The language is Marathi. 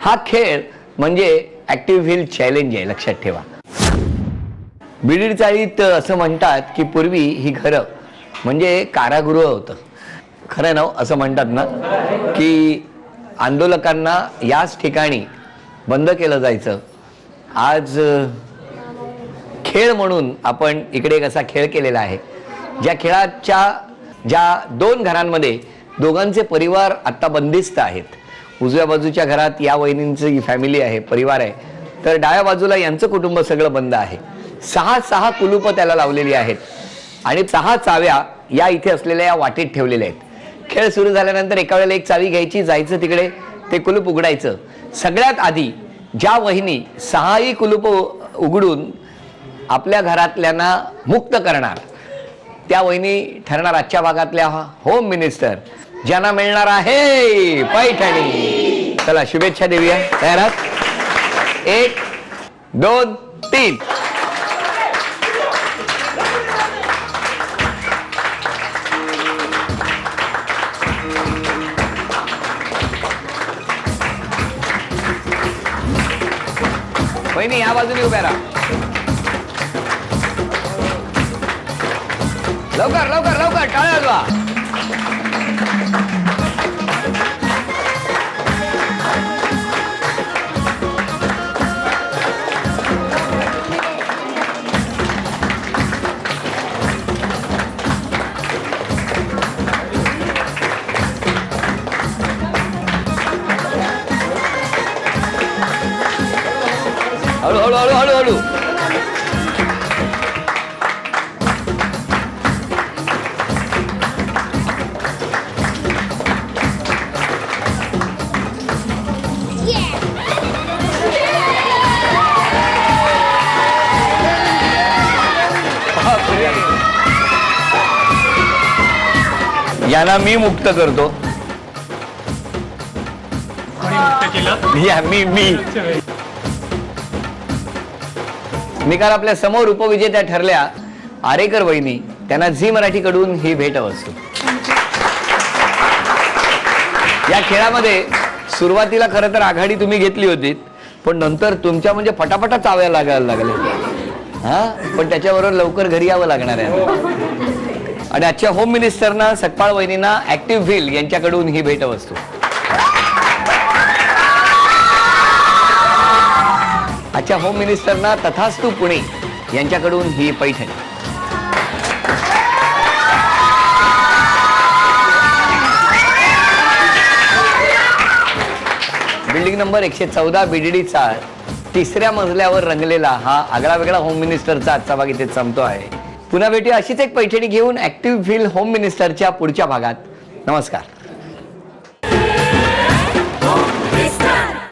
हा खेळ म्हणजे ॲक्टिव्ह व्हील चॅलेंज आहे, लक्षात ठेवा. बीडीड चाळीत असं म्हणतात की पूर्वी ही घरं म्हणजे कारागृह होतं. खरं नाव असं म्हणतात ना की आंदोलकांना याच ठिकाणी बंद केलं जायचं. आज खेळ म्हणून आपण इकडे एक असा खेळ केलेला आहे ज्या खेळाच्या ज्या दोन घरांमध्ये दोघांचे परिवार आत्ता बंदिस्त आहेत. उजव्या बाजूच्या घरात या वहिनींची फॅमिली आहे, परिवार आहे, तर डाव्या बाजूला यांचं कुटुंब सगळं बंद आहे. 6 कुलूप त्याला लावलेली आहेत आणि 6 चाव्या या इथे असलेल्या या वाटेत ठेवलेल्या आहेत. खेळ सुरू झाल्यानंतर एका वेळेला एक चावी घ्यायची, जायचं तिकडे, ते कुलूप उघडायचं. सगळ्यात आधी ज्या वहिनी 6ही कुलूप उघडून आपल्या घरातल्यांना मुक्त करणार त्या वहिनी ठरणार आजच्या भागातल्या होम मिनिस्टर, ज्यांना मिळणार आहे पैठणी. चला शुभेच्छा देऊया. तयार आहात? 1 2 3. वहिनी या बाजूने उभ्या राहा. लवकर लवकर लवकर टाळ्या वाजवा. हळू हळू हळू हळू हळू. यांना मी मुक्त करतो. मी निकाल आपल्या समोर उपविजेत्या ठरल्या आरेकर वहिनी. त्यांना झी मराठी कडून ही भेट वस्तू. या खेळामध्ये सुरुवातीला खरं तर आघाडी तुम्ही घेतली होती, पण नंतर तुमच्या म्हणजे फटाफटा चाव्या लागायला लागल्या. पण त्याच्याबरोबर लवकर घरी यावं लागणार आहे. आणि आजच्या होम मिनिस्टरना सकपाळ वहिनींना ॲक्टिव्ह व्हील यांच्याकडून ही भेटवस्तू. आजच्या होम मिनिस्टरना तथास्तु पुणे यांच्याकडून ही पैठणी. बिल्डिंग नंबर 114 बीडीडीचा 3ऱ्या मजल्यावर रंगलेला हा आगळा वेगळा होम मिनिस्टरचा आजचा भाग इथे संपतो आहे. पुन्हा भेटूया अशीच एक पैठणी घेऊन ॲक्टिव्ह व्हील होम मिनिस्टरच्या पुढच्या भागात. नमस्कार.